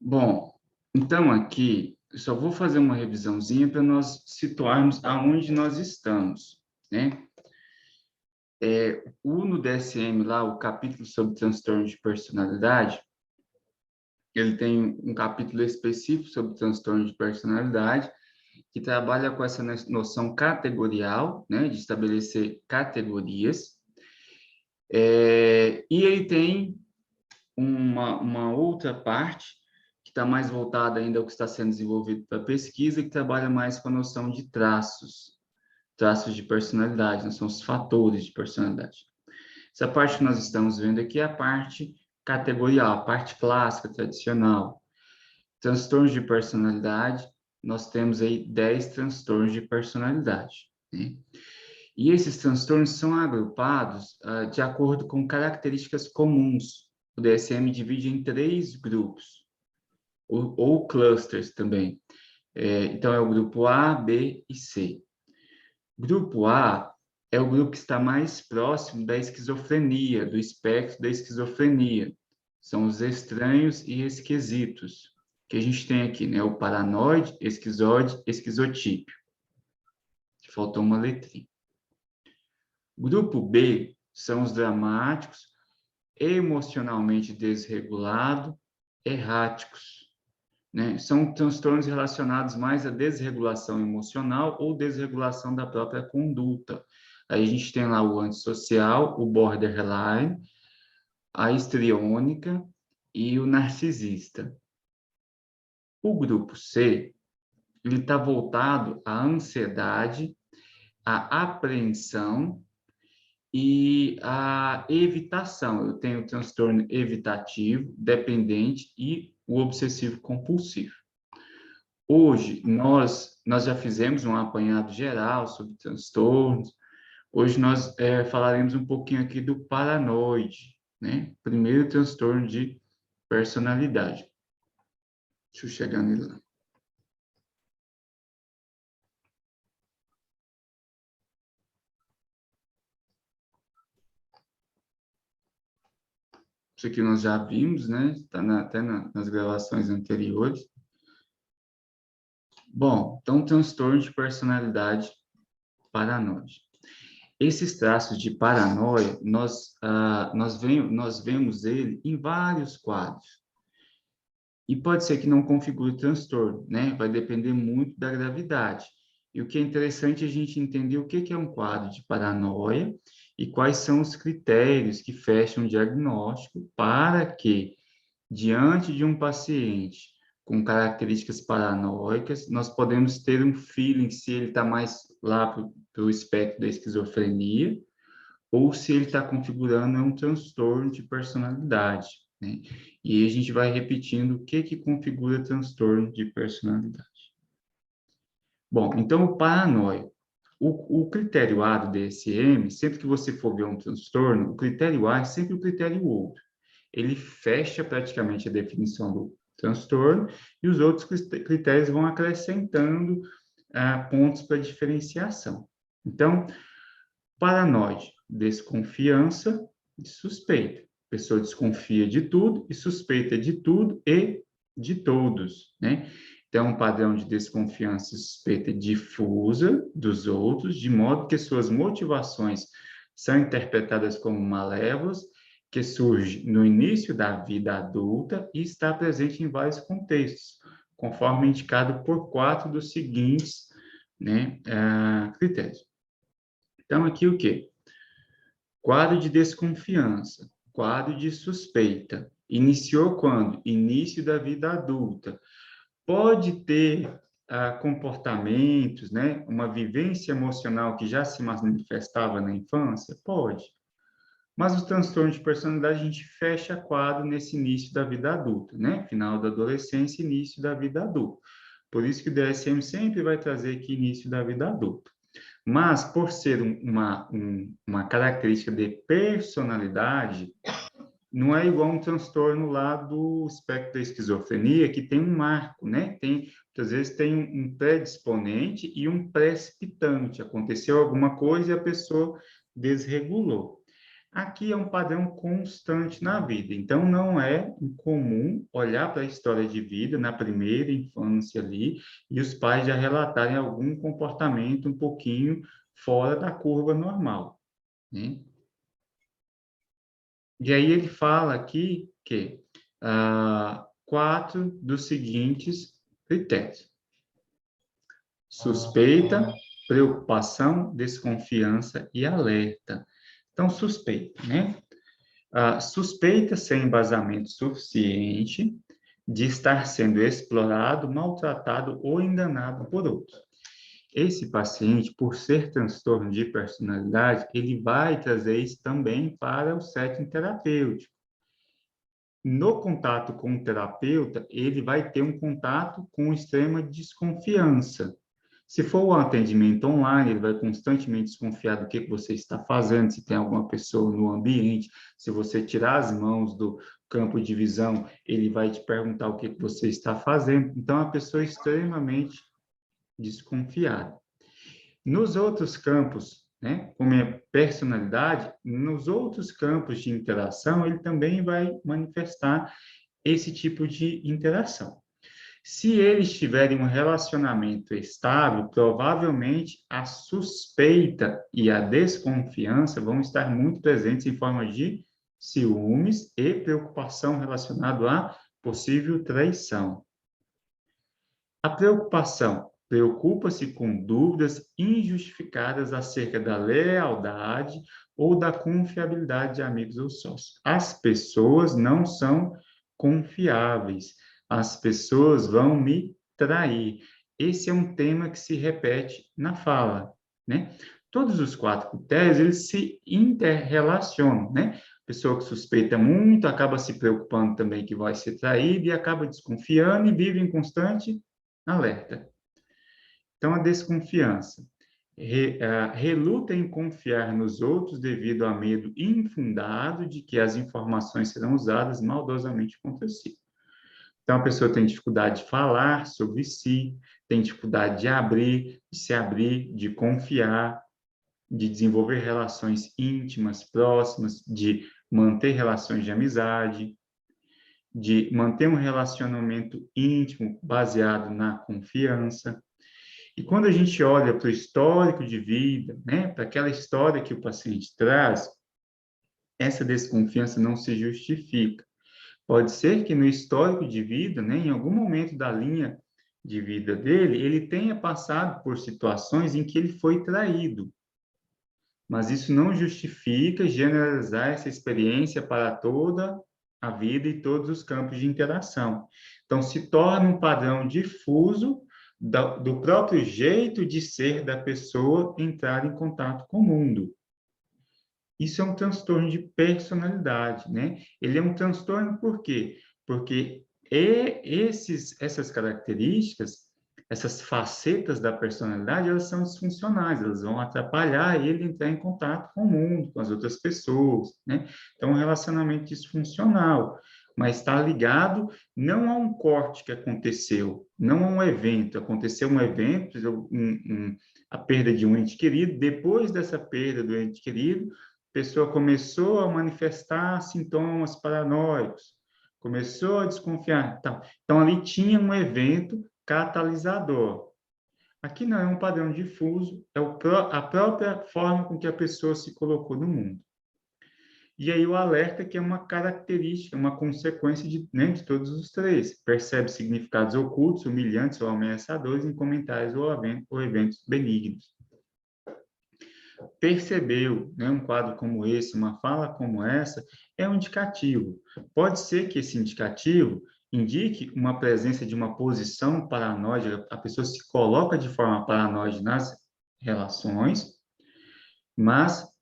Bom, então aqui eu só vou fazer uma revisãozinha para nós situarmos aonde nós estamos, né? No DSM lá, o capítulo sobre transtorno de personalidade, ele tem um capítulo específico sobre transtorno de personalidade, que trabalha com essa noção categorial, né, de estabelecer categorias, e ele tem uma outra parte que está mais voltada ainda ao que está sendo desenvolvido para pesquisa, que trabalha mais com a noção de traços de personalidade, né? São os fatores de personalidade. Essa parte que nós estamos vendo aqui é a parte categorial, a parte clássica, tradicional. Transtornos de personalidade, nós temos aí 10 transtornos de personalidade, né? E esses transtornos são agrupados de acordo com características comuns. O DSM divide em 3 grupos, ou clusters também. Então, é o grupo A, B e C. Grupo A é o grupo que está mais próximo da esquizofrenia, do espectro da esquizofrenia. São os estranhos e esquisitos, que a gente tem aqui, né? O paranoide, esquizoide, esquizotípico. Faltou uma letrinha. Grupo B são os dramáticos, emocionalmente desregulado, erráticos, né? São transtornos relacionados mais à desregulação emocional ou desregulação da própria conduta. Aí a gente tem lá o antissocial, o borderline, a histriônica e o narcisista. O grupo C, ele está voltado à ansiedade, à apreensão e a evitação. Eu tenho o transtorno evitativo, dependente e o obsessivo compulsivo. Hoje, nós já fizemos um apanhado geral sobre transtornos. Hoje nós falaremos um pouquinho aqui do paranoide, né? Primeiro transtorno de personalidade. Deixa eu chegar nele lá. Isso aqui nós já vimos, né? Está até nas gravações anteriores. Bom, então, transtorno de personalidade paranoide. Esses traços de paranoia, nós vemos ele em vários quadros. E pode ser que não configure transtorno, né? Vai depender muito da gravidade. E o que é interessante é a gente entender o que é um quadro de paranoia e quais são os critérios que fecham o diagnóstico para que, diante de um paciente com características paranoicas, nós podemos ter um feeling se ele está mais lá para o espectro da esquizofrenia ou se ele está configurando um transtorno de personalidade, né? E a gente vai repetindo o que configura transtorno de personalidade. Bom, então o paranoia. O critério A do DSM, sempre que você for ver um transtorno, o critério A é sempre o critério outro. Ele fecha praticamente a definição do transtorno e os outros critérios vão acrescentando pontos para diferenciação. Então, paranoide, desconfiança e suspeita. A pessoa desconfia de tudo e suspeita de tudo e de todos, né? Então, um padrão de desconfiança e suspeita difusa dos outros, de modo que suas motivações são interpretadas como malévolas, que surge no início da vida adulta e está presente em vários contextos, conforme indicado por 4 dos seguintes, né, critérios. Então, aqui o quê? Quadro de desconfiança, quadro de suspeita. Iniciou quando? Início da vida adulta. Pode ter comportamentos, né? Uma vivência emocional que já se manifestava na infância? Pode. Mas o transtorno de personalidade, a gente fecha quadro nesse início da vida adulta, né? Final da adolescência, início da vida adulta. Por isso que o DSM sempre vai trazer aqui início da vida adulta. Mas, por ser uma característica de personalidade, não é igual um transtorno lá do espectro da esquizofrenia, que tem um marco, né? Muitas vezes tem um predisponente e um precipitante. Aconteceu alguma coisa e a pessoa desregulou. Aqui é um padrão constante na vida, então não é incomum olhar para a história de vida na primeira infância ali e os pais já relatarem algum comportamento um pouquinho fora da curva normal, né? E aí ele fala aqui que quatro dos seguintes critérios: suspeita, preocupação, desconfiança e alerta. Então, suspeita, né? Suspeita sem embasamento suficiente de estar sendo explorado, maltratado ou enganado por outro. Esse paciente, por ser transtorno de personalidade, ele vai trazer isso também para o setting terapêutico. No contato com o terapeuta, ele vai ter um contato com extrema desconfiança. Se for um atendimento online, ele vai constantemente desconfiar do que você está fazendo, se tem alguma pessoa no ambiente, se você tirar as mãos do campo de visão, ele vai te perguntar o que você está fazendo. Então, a pessoa é extremamente desconfiada. Nos outros campos, né, como é personalidade, nos outros campos de interação, ele também vai manifestar esse tipo de interação. Se eles tiverem um relacionamento estável, provavelmente a suspeita e a desconfiança vão estar muito presentes em forma de ciúmes e preocupação relacionado à possível traição. A preocupação preocupa-se com dúvidas injustificadas acerca da lealdade ou da confiabilidade de amigos ou sócios. As pessoas não são confiáveis. As pessoas vão me trair. Esse é um tema que se repete na fala, né? Todos os quatro critérios, eles se interrelacionam, né? A pessoa que suspeita muito acaba se preocupando também que vai ser traída e acaba desconfiando e vive em constante alerta. Então, a desconfiança. Reluta em confiar nos outros devido a medo infundado de que as informações serão usadas maldosamente contra si. Então, a pessoa tem dificuldade de falar sobre si, tem dificuldade de abrir, de se abrir, de confiar, de desenvolver relações íntimas, próximas, de manter relações de amizade, de manter um relacionamento íntimo baseado na confiança. E quando a gente olha para o histórico de vida, né, para aquela história que o paciente traz, essa desconfiança não se justifica. Pode ser que no histórico de vida, né, em algum momento da linha de vida dele, ele tenha passado por situações em que ele foi traído. Mas isso não justifica generalizar essa experiência para toda a vida e todos os campos de interação. Então, se torna um padrão difuso do próprio jeito de ser da pessoa entrar em contato com o mundo. Isso é um transtorno de personalidade, né? Ele é um transtorno por quê? Porque essas características, essas facetas da personalidade, elas são disfuncionais, elas vão atrapalhar ele entrar em contato com o mundo, com as outras pessoas, né? Então, um relacionamento disfuncional, mas está ligado não a um corte que aconteceu, não a um evento. Aconteceu um evento, a perda de um ente querido, depois dessa perda do ente querido, a pessoa começou a manifestar sintomas paranoicos, começou a desconfiar. Então, ali tinha um evento catalisador. Aqui não é um padrão difuso, é a própria forma com que a pessoa se colocou no mundo. E aí o alerta que é uma característica, uma consequência né, de todos os três. Percebe significados ocultos, humilhantes ou ameaçadores em comentários ou eventos benignos. Percebeu, né, um quadro como esse, uma fala como essa, é um indicativo. Pode ser que esse indicativo indique uma presença de uma posição paranoide, a pessoa se coloca de forma paranoide nas relações, mas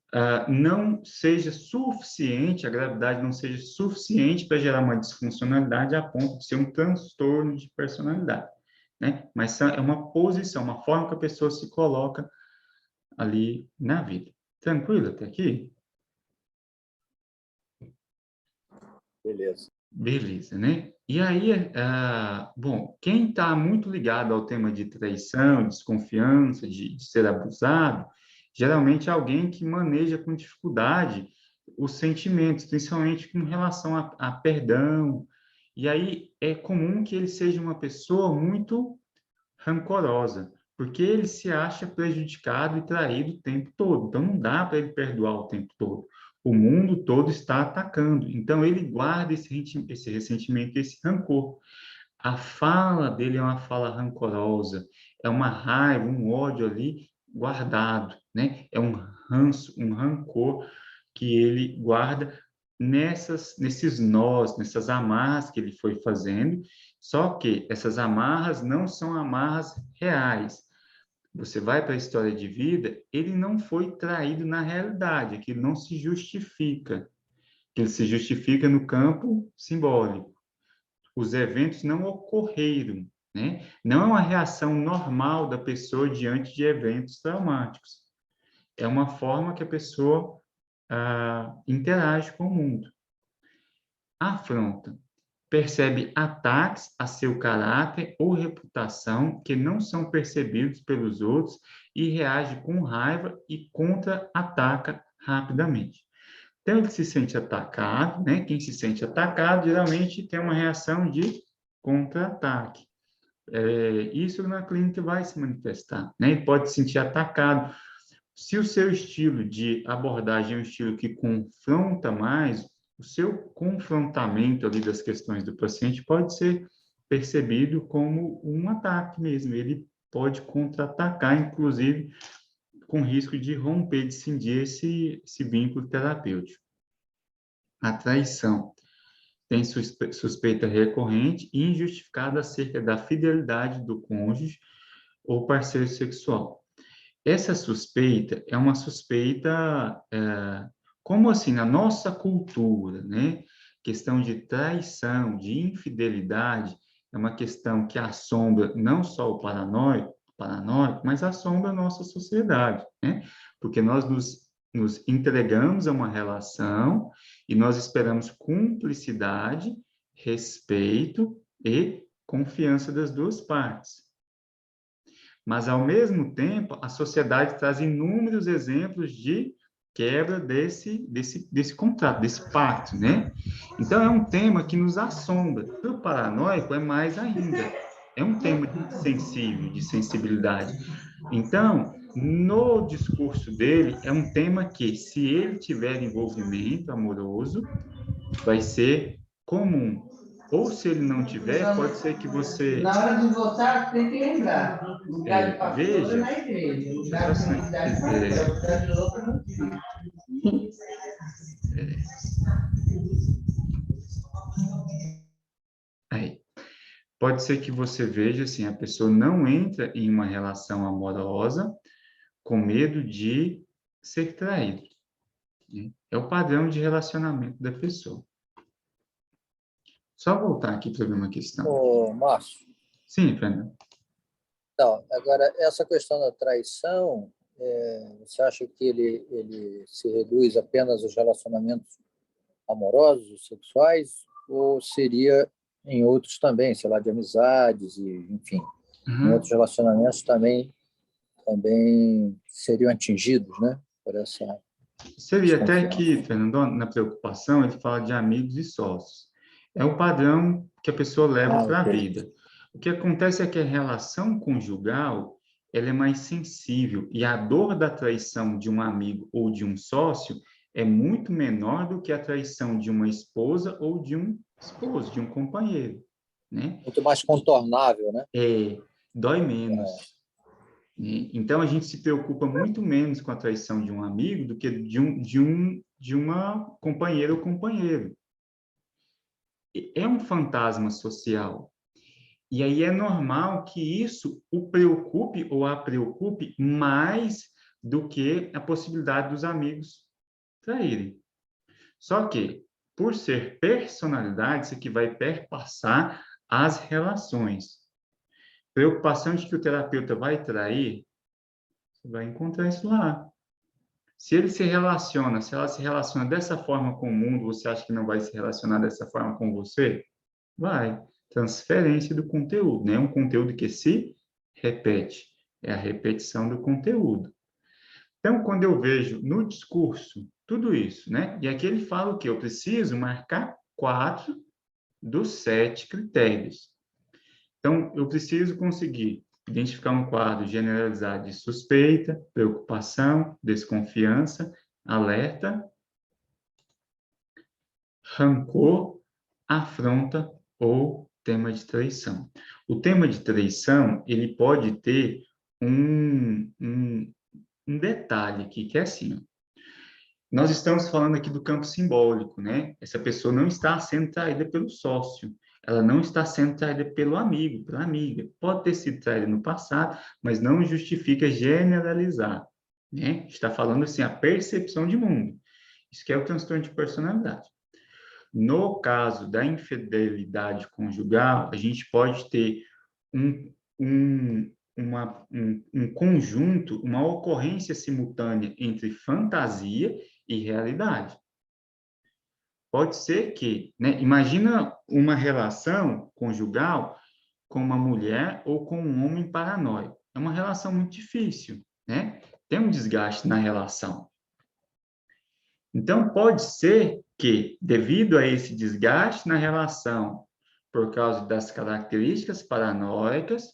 não seja suficiente, a gravidade não seja suficiente para gerar uma disfuncionalidade a ponto de ser um transtorno de personalidade, né? Mas é uma posição, uma forma que a pessoa se coloca ali na vida. Tranquilo até aqui? Beleza. Beleza, né? E aí, bom, quem está muito ligado ao tema de traição, desconfiança, de ser abusado, geralmente é alguém que maneja com dificuldade os sentimentos, principalmente com relação a perdão. E aí é comum que ele seja uma pessoa muito rancorosa, porque ele se acha prejudicado e traído o tempo todo. Então, não dá para ele perdoar o tempo todo. O mundo todo está atacando. Então, ele guarda esse ressentimento, esse rancor. A fala dele é uma fala rancorosa, é uma raiva, um ódio ali guardado, né? É um ranço, um rancor que ele guarda nesses nós, nessas amarras que ele foi fazendo, só que essas amarras não são amarras reais. Você vai para a história de vida, ele não foi traído na realidade, aquilo não se justifica, ele se justifica no campo simbólico. Os eventos não ocorreram, né? Não é uma reação normal da pessoa diante de eventos traumáticos. É uma forma que a pessoa interage com o mundo. Afronta. Percebe ataques a seu caráter ou reputação que não são percebidos pelos outros e reage com raiva e contra-ataca rapidamente. Então, ele se sente atacado, né? Quem se sente atacado, geralmente tem uma reação de contra-ataque. Isso na clínica vai se manifestar, né? Ele pode se sentir atacado. Se o seu estilo de abordagem é um estilo que confronta mais, o seu confrontamento ali das questões do paciente pode ser percebido como um ataque mesmo. Ele pode contra-atacar, inclusive, com risco de romper, de cindir esse vínculo terapêutico. A traição tem suspeita recorrente e injustificada acerca da fidelidade do cônjuge ou parceiro sexual. Essa suspeita é uma suspeita, como assim, na nossa cultura, né? Questão de traição, de infidelidade, é uma questão que assombra não só o paranoico, mas assombra a nossa sociedade, né? Porque nós nos entregamos a uma relação e nós esperamos cumplicidade, respeito e confiança das duas partes. Mas, ao mesmo tempo, a sociedade traz inúmeros exemplos de quebra desse contrato, desse pacto, né? Então, é um tema que nos assombra. Para o paranoico, é mais ainda. É um tema sensível, de sensibilidade. Então, no discurso dele, é um tema que, se ele tiver envolvimento amoroso, vai ser comum. Ou se ele não tiver, pode ser que você... Na hora de votar, tem que lembrar. O lugar de pastor veja, é na igreja. O lugar deixa eu de só, comunidade é o lugar de louco não existe. aí. Pode ser que você veja assim, a pessoa não entra em uma relação amorosa com medo de ser traído, né? É o padrão de relacionamento da pessoa. Só voltar aqui para ver uma questão. Ô, Márcio, Sim, Fernando. então, agora, essa questão da traição, você acha que ele se reduz apenas aos relacionamentos amorosos, sexuais, ou seria em outros também, sei lá, de amizades, e, enfim, em outros relacionamentos também seriam atingidos, né, por essa Seria até desconfiança? que, Fernando, na preocupação, ele fala de amigos e sócios. É o padrão que a pessoa leva para a Ok. vida. O que acontece é que a relação conjugal, ela é mais sensível e a dor da traição de um amigo ou de um sócio é muito menor do que a traição de uma esposa ou de um esposo, de um companheiro, né? Muito mais contornável, né? Dói menos. Então, a gente se preocupa muito menos com a traição de um amigo do que de uma companheira ou companheiro. É um fantasma social. E aí é normal que isso o preocupe ou a preocupe mais do que a possibilidade dos amigos traírem. Só que, por ser personalidade, isso aqui vai perpassar as relações. Preocupação de que o terapeuta vai trair, você vai encontrar isso lá. Se ela se relaciona dessa forma com o mundo, você acha que não vai se relacionar dessa forma com você? Vai. Transferência do conteúdo, né? Um conteúdo que se repete. É a repetição do conteúdo. Então, quando eu vejo no discurso tudo isso, né? E aqui ele fala o quê? Eu preciso marcar 4 dos 7 critérios. Então, eu preciso conseguir identificar um quadro generalizado de suspeita, preocupação, desconfiança, alerta, rancor, afronta ou tema de traição. O tema de traição, ele pode ter um detalhe aqui, que é assim, ó. Nós estamos falando aqui do campo simbólico, né? Essa pessoa não está sendo traída pelo sócio, ela não está sendo traída pelo amigo, pela amiga. Pode ter sido traída no passado, mas não justifica generalizar, né? Está falando assim, a percepção de mundo. Isso que é o transtorno de personalidade. No caso da infidelidade conjugal, a gente pode ter um, um conjunto, uma ocorrência simultânea entre fantasia e realidade. Pode ser que, né, imagina uma relação conjugal com uma mulher ou com um homem paranoico. É uma relação muito difícil, né? Tem um desgaste na relação. Então, pode ser que, devido a esse desgaste na relação, por causa das características paranoicas,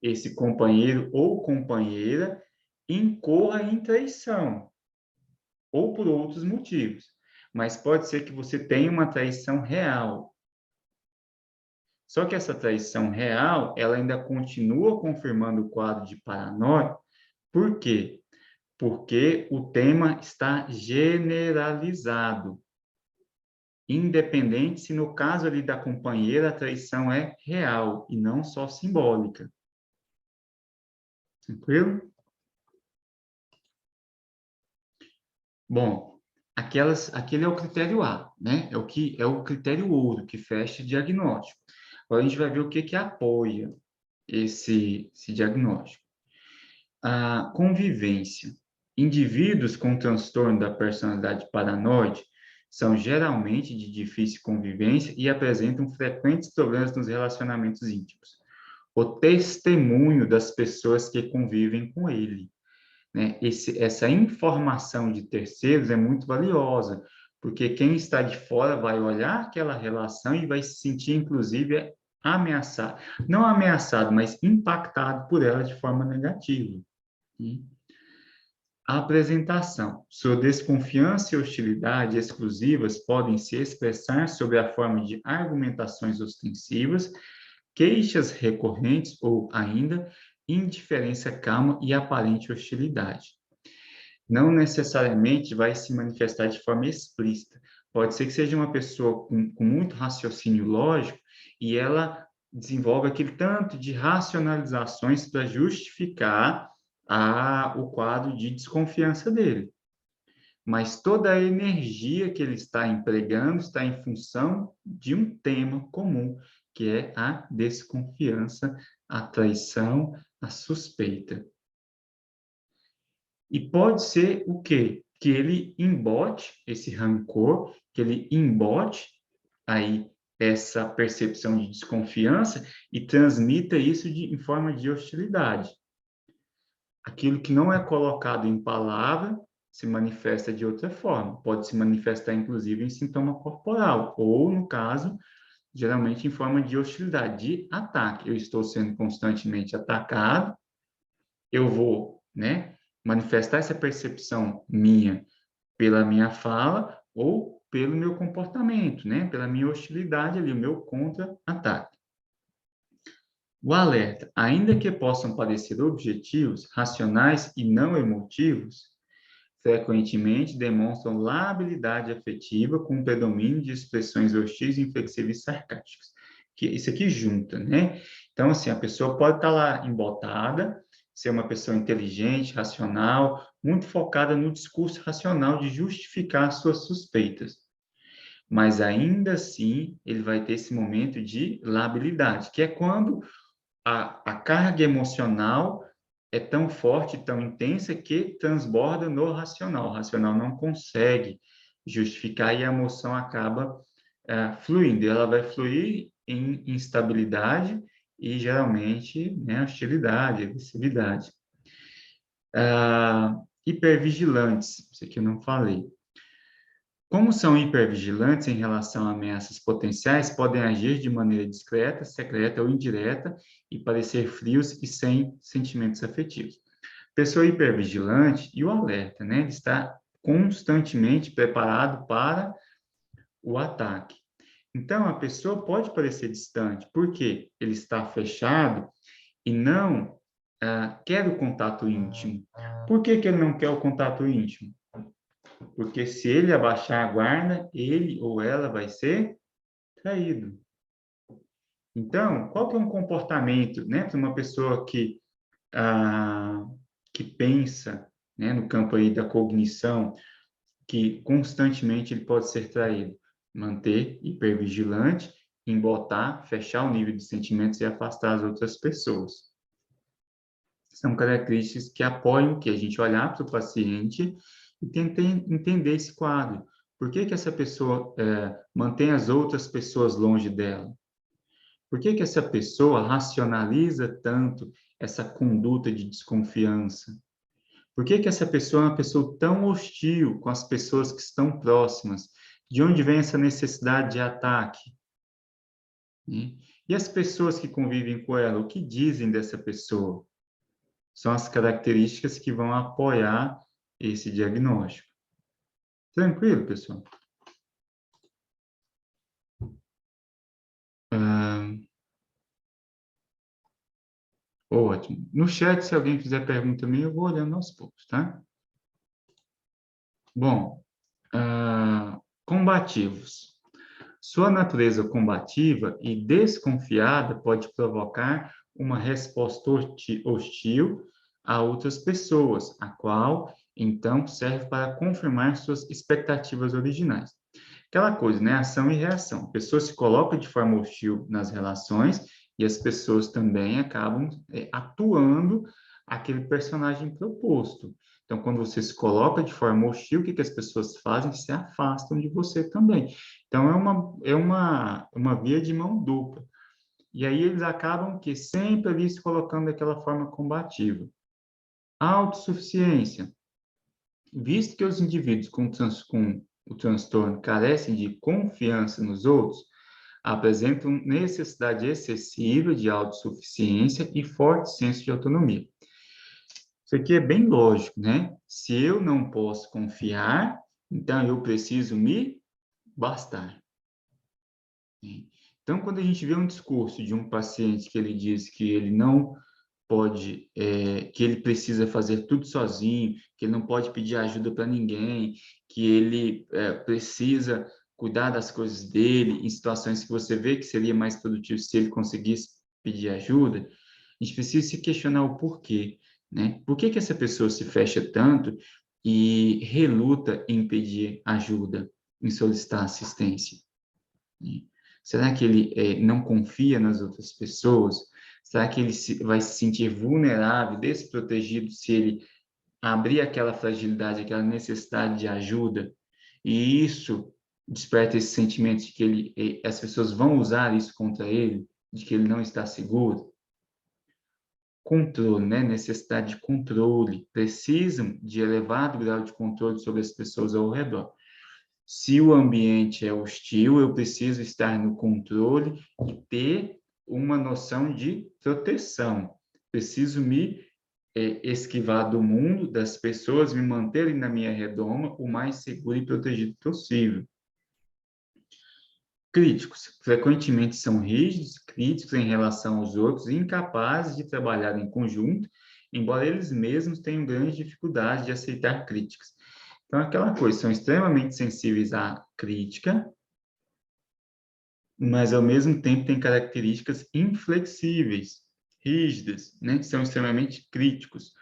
esse companheiro ou companheira incorra em traição, ou por outros motivos. Mas pode ser que você tenha uma traição real. Só que essa traição real, ela ainda continua confirmando o quadro de paranoia. Por quê? Porque o tema está generalizado. Independente se no caso ali da companheira a traição é real e não só simbólica. Tranquilo? Bom, aquele é o critério A, né? É o critério ouro que fecha o diagnóstico. Agora a gente vai ver o que apoia esse diagnóstico. A convivência. Indivíduos com transtorno da personalidade paranoide são geralmente de difícil convivência e apresentam frequentes problemas nos relacionamentos íntimos. O testemunho das pessoas que convivem com ele, né? Essa informação de terceiros é muito valiosa, porque quem está de fora vai olhar aquela relação e vai se sentir, inclusive, ameaçado. Não ameaçado, mas impactado por ela de forma negativa. A apresentação. Sua desconfiança e hostilidade exclusivas podem se expressar sob a forma de argumentações ostensivas, queixas recorrentes ou, ainda, indiferença calma e aparente hostilidade. Não necessariamente vai se manifestar de forma explícita. Pode ser que seja uma pessoa com muito raciocínio lógico e ela desenvolve aquele tanto de racionalizações para justificar o quadro de desconfiança dele. Mas toda a energia que ele está empregando está em função de um tema comum, que é a desconfiança, a traição, a suspeita. E pode ser o quê? Que ele embote esse rancor, que ele embote aí essa percepção de desconfiança e transmita isso em forma de hostilidade. Aquilo que não é colocado em palavra se manifesta de outra forma. Pode se manifestar, inclusive, em sintoma corporal, ou, no caso, geralmente em forma de hostilidade, de ataque. Eu estou sendo constantemente atacado, eu vou, né, manifestar essa percepção minha pela minha fala ou pelo meu comportamento, né, pela minha hostilidade ali, o meu contra-ataque. O alerta, ainda que possam parecer objetivos, racionais e não emotivos, frequentemente demonstram labilidade afetiva com predomínio de expressões hostis, inflexíveis e sarcásticas. Que isso aqui junta, né? Então, assim, a pessoa pode estar lá embotada, ser uma pessoa inteligente, racional, muito focada no discurso racional de justificar suas suspeitas. Mas ainda assim, ele vai ter esse momento de labilidade, que é quando a carga emocional é tão forte, tão intensa, que transborda no racional. O racional não consegue justificar e a emoção acaba fluindo. Ela vai fluir em instabilidade e, geralmente, né, hostilidade, agressividade. hipervigilantes, isso aqui eu não falei. Como são hipervigilantes em relação a ameaças potenciais, podem agir de maneira discreta, secreta ou indireta e parecer frios e sem sentimentos afetivos. Pessoa hipervigilante e o alerta, né? Ele está constantemente preparado para o ataque. Então, a pessoa pode parecer distante, porque ele está fechado e não quer o contato íntimo. Por que ele não quer o contato íntimo? Porque se ele abaixar a guarda, ele ou ela vai ser traído. Então, qual que é um comportamento, né, para uma pessoa que pensa, né, no campo aí da cognição, que constantemente ele pode ser traído? Manter hipervigilante, embotar, fechar o nível de sentimentos e afastar as outras pessoas. São características que apoiam que a gente olhar para o paciente e tentar entender esse quadro. Por que essa pessoa mantém as outras pessoas longe dela? Por que essa pessoa racionaliza tanto essa conduta de desconfiança? Por que essa pessoa é uma pessoa tão hostil com as pessoas que estão próximas? De onde vem essa necessidade de ataque? E as pessoas que convivem com ela, o que dizem dessa pessoa? São as características que vão apoiar esse diagnóstico. Tranquilo, pessoal? Ótimo. No chat, se alguém fizer pergunta também, eu vou olhando aos poucos, tá? Bom, combativos. Sua natureza combativa e desconfiada pode provocar uma resposta hostil a outras pessoas, a qual, então, serve para confirmar suas expectativas originais. Aquela coisa, né? Ação e reação. A pessoa se coloca de forma hostil nas relações e as pessoas também acabam atuando aquele personagem proposto. Então, quando você se coloca de forma hostil, o que as pessoas fazem? Se afastam de você também. Então, é uma via de mão dupla. E aí eles acabam que sempre ali se colocando daquela forma combativa. Autossuficiência. Visto que os indivíduos com o transtorno carecem de confiança nos outros, apresentam necessidade excessiva de autossuficiência e forte senso de autonomia. Isso aqui é bem lógico, né? Se eu não posso confiar, então eu preciso me bastar. Então, quando a gente vê um discurso de um paciente que ele diz que ele não pode, que ele precisa fazer tudo sozinho, que ele não pode pedir ajuda para ninguém, que ele precisa cuidar das coisas dele, em situações que você vê que seria mais produtivo se ele conseguisse pedir ajuda, a gente precisa se questionar o porquê, né? Por que essa pessoa se fecha tanto e reluta em pedir ajuda, em solicitar assistência? Será que ele não confia nas outras pessoas? Será que ele vai se sentir vulnerável, desprotegido, se ele abrir aquela fragilidade, aquela necessidade de ajuda? E isso desperta esse sentimento de que as pessoas vão usar isso contra ele, de que ele não está seguro? Controle, né? Necessidade de controle. Precisam de elevado grau de controle sobre as pessoas ao redor. Se o ambiente é hostil, eu preciso estar no controle e ter uma noção de proteção. Preciso me esquivar do mundo, das pessoas, me manterem na minha redoma o mais seguro e protegido possível. Críticos. Frequentemente são rígidos, críticos em relação aos outros, incapazes de trabalhar em conjunto, embora eles mesmos tenham grande dificuldade de aceitar críticas. Então, aquela coisa, são extremamente sensíveis à crítica, mas, ao mesmo tempo, têm características inflexíveis, rígidas, né? Que são extremamente críticos.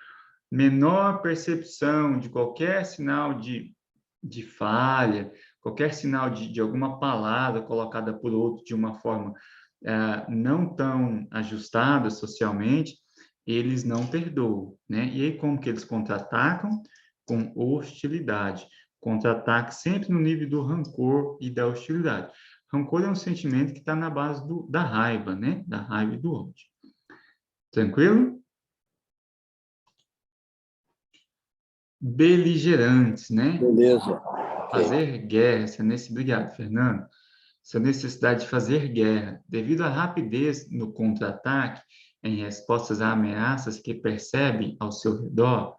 Menor percepção de qualquer sinal de falha, qualquer sinal de alguma palavra colocada por outro de uma forma não tão ajustada socialmente, eles não perdoam, né? E aí, como que eles contra-atacam? Com hostilidade. Contra-ataque sempre no nível do rancor e da hostilidade. Rancor é um sentimento que está na base da raiva, né? Da raiva e do ódio. Tranquilo? beligerantes, né? Beleza. Ok. Fazer guerra, obrigado, Fernando. Essa necessidade de fazer guerra, devido à rapidez no contra-ataque, em respostas a ameaças que percebem ao seu redor,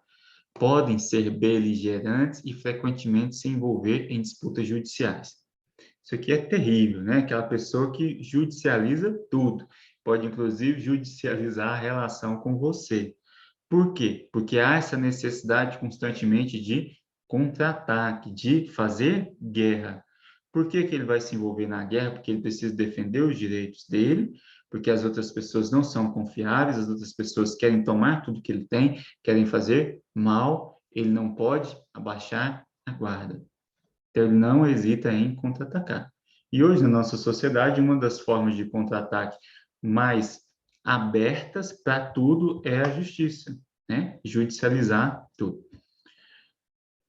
podem ser beligerantes e frequentemente se envolver em disputas judiciais. Isso aqui é terrível, né? Aquela pessoa que judicializa tudo, pode inclusive judicializar a relação com você. Por quê? Porque há essa necessidade constantemente de contra-ataque, de fazer guerra. Por que que ele vai se envolver na guerra? Porque ele precisa defender os direitos dele, porque as outras pessoas não são confiáveis, as outras pessoas querem tomar tudo que ele tem, querem fazer mal, ele não pode abaixar a guarda. Então, ele não hesita em contra-atacar. E hoje, na nossa sociedade, uma das formas de contra-ataque mais abertas para tudo é a justiça, né? Judicializar tudo.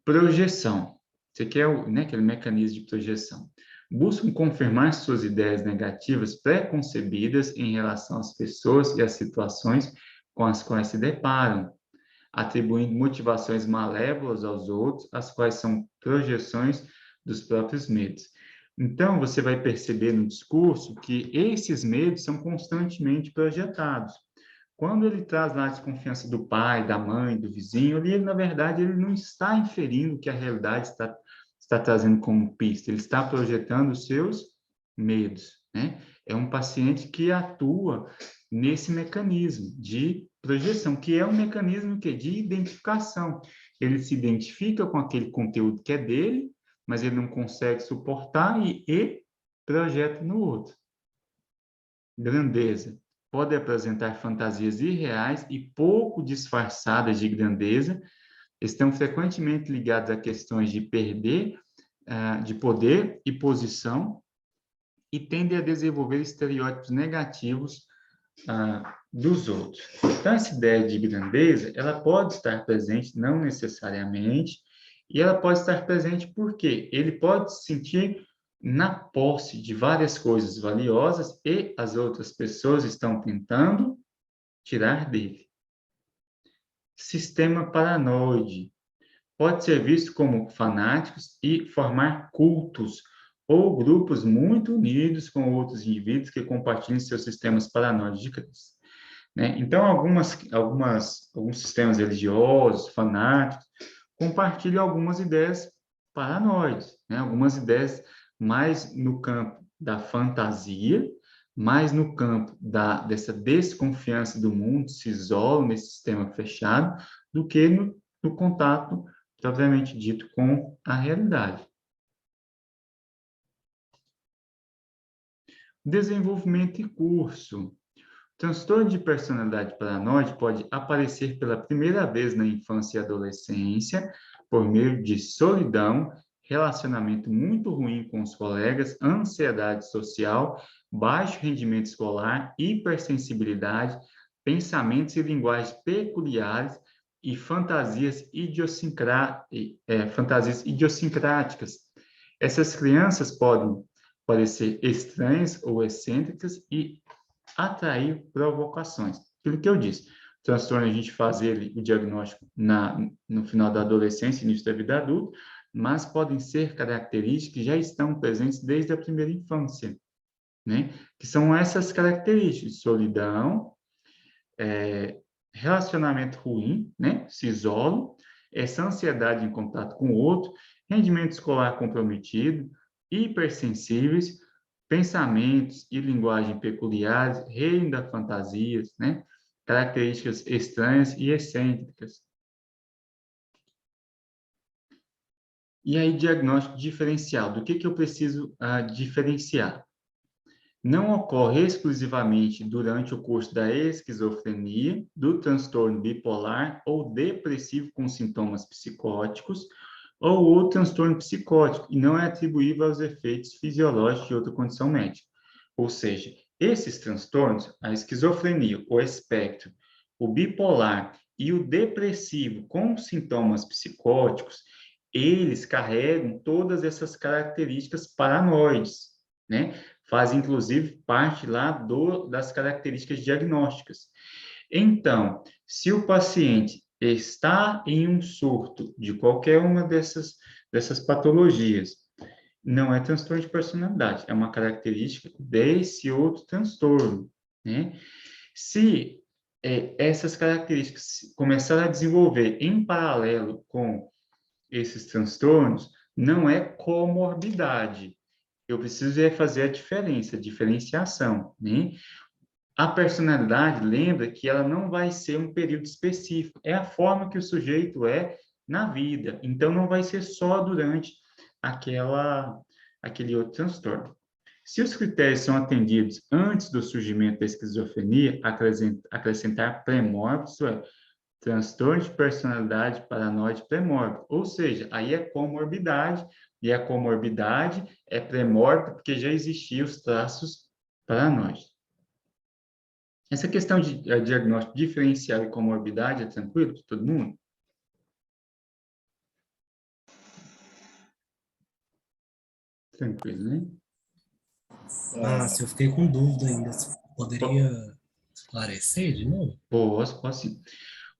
Projeção. Isso aqui é aquele mecanismo de projeção. Buscam confirmar suas ideias negativas pré-concebidas em relação às pessoas e às situações com as quais se deparam, atribuindo motivações malévolas aos outros, as quais são projeções dos próprios medos. Então, você vai perceber no discurso que esses medos são constantemente projetados. Quando ele traz lá a desconfiança do pai, da mãe, do vizinho, ele, na verdade, ele não está inferindo o que a realidade está trazendo como pista, ele está projetando os seus medos, né? É um paciente que atua nesse mecanismo de projeção, que é um mecanismo de identificação. Ele se identifica com aquele conteúdo que é dele, mas ele não consegue suportar e projeta no outro. Grandeza. Pode apresentar fantasias irreais e pouco disfarçadas de grandeza, estão frequentemente ligadas a questões de perder, de poder e posição, e tendem a desenvolver estereótipos negativos dos outros. Então, essa ideia de grandeza, ela pode estar presente, não necessariamente, e ela pode estar presente porque ele pode se sentir na posse de várias coisas valiosas e as outras pessoas estão tentando tirar dele. Sistema paranoide. Pode ser visto como fanáticos e formar cultos ou grupos muito unidos com outros indivíduos que compartilham seus sistemas paranoides de crença, né? Então, alguns sistemas religiosos, fanáticos, compartilham algumas ideias paranoides, né? Algumas ideias mais no campo da fantasia, mais no campo dessa desconfiança do mundo, se isolam nesse sistema fechado, do que no contato, propriamente dito, com a realidade. Desenvolvimento e curso. Transtorno de personalidade paranoide pode aparecer pela primeira vez na infância e adolescência por meio de solidão, relacionamento muito ruim com os colegas, ansiedade social, baixo rendimento escolar, hipersensibilidade, pensamentos e linguagens peculiares e fantasias idiosincráticas. Essas crianças podem parecer estranhas ou excêntricas e atrair provocações. Aquilo que eu disse, o transtorno a gente faz o diagnóstico no final da adolescência, início da vida adulta, mas podem ser características que já estão presentes desde a primeira infância, né? Que são essas características: solidão, relacionamento ruim, né? Se isolam, essa ansiedade em contato com o outro, rendimento escolar comprometido, hipersensíveis, pensamentos e linguagem peculiares, reino das fantasias, né? Características estranhas e excêntricas. E aí, diagnóstico diferencial. Do que eu preciso diferenciar? Não ocorre exclusivamente durante o curso da esquizofrenia, do transtorno bipolar ou depressivo com sintomas psicóticos, ou o transtorno psicótico, e não é atribuível aos efeitos fisiológicos de outra condição médica. Ou seja, esses transtornos, a esquizofrenia, o espectro, o bipolar e o depressivo com sintomas psicóticos, eles carregam todas essas características paranoides, né? Faz, inclusive, parte lá das características diagnósticas. Então, se o paciente está em um surto de qualquer uma dessas patologias, não é transtorno de personalidade, é uma característica desse outro transtorno, né? Se essas características começarem a desenvolver em paralelo com esses transtornos, não é comorbidade. Eu preciso fazer a diferença, a diferenciação, né? A personalidade, lembra que ela não vai ser um período específico, é a forma que o sujeito é na vida. Então, não vai ser só durante aquele outro transtorno. Se os critérios são atendidos antes do surgimento da esquizofrenia, acrescentar pré-mórbido, isso é, transtorno de personalidade paranoide pré-mórbido, ou seja, aí é comorbidade, e a comorbidade é pré-mórbido porque já existiam os traços paranoides. Essa questão de diagnóstico diferencial e comorbidade é tranquilo para todo mundo? Tranquilo, né? Se eu fiquei com dúvida ainda, você poderia esclarecer de novo? Posso sim.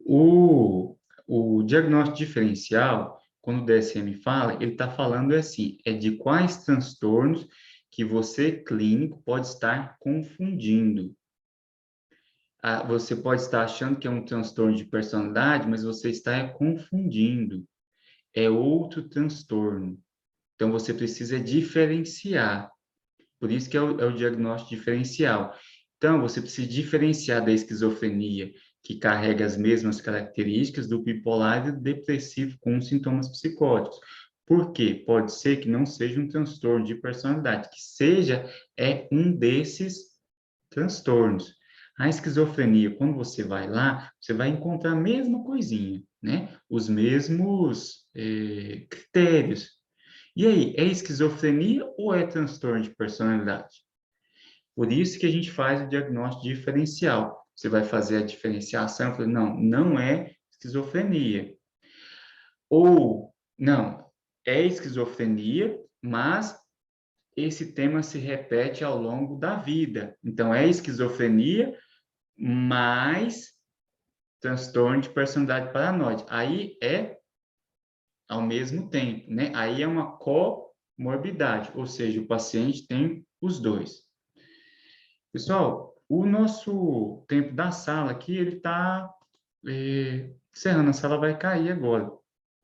O diagnóstico diferencial, quando o DSM fala, ele está falando assim, é de quais transtornos que você, clínico, pode estar confundindo. Você pode estar achando que é um transtorno de personalidade, mas você está confundindo. É outro transtorno. Então, você precisa diferenciar. Por isso que é o diagnóstico diferencial. Então, você precisa diferenciar da esquizofrenia, que carrega as mesmas características do bipolar e do depressivo com sintomas psicóticos. Por quê? Pode ser que não seja um transtorno de personalidade, que seja um desses transtornos. A esquizofrenia, quando você vai lá, você vai encontrar a mesma coisinha, né? Os mesmos critérios. E aí, é esquizofrenia ou é transtorno de personalidade? Por isso que a gente faz o diagnóstico diferencial. Você vai fazer a diferenciação, fala, não é esquizofrenia. Ou, não, é esquizofrenia, mas esse tema se repete ao longo da vida. Então, é esquizofrenia, mais transtorno de personalidade paranoide. Aí é ao mesmo tempo, né? Aí é uma comorbidade, ou seja, o paciente tem os dois. Pessoal, o nosso tempo da sala aqui, ele está encerrando, a sala vai cair agora.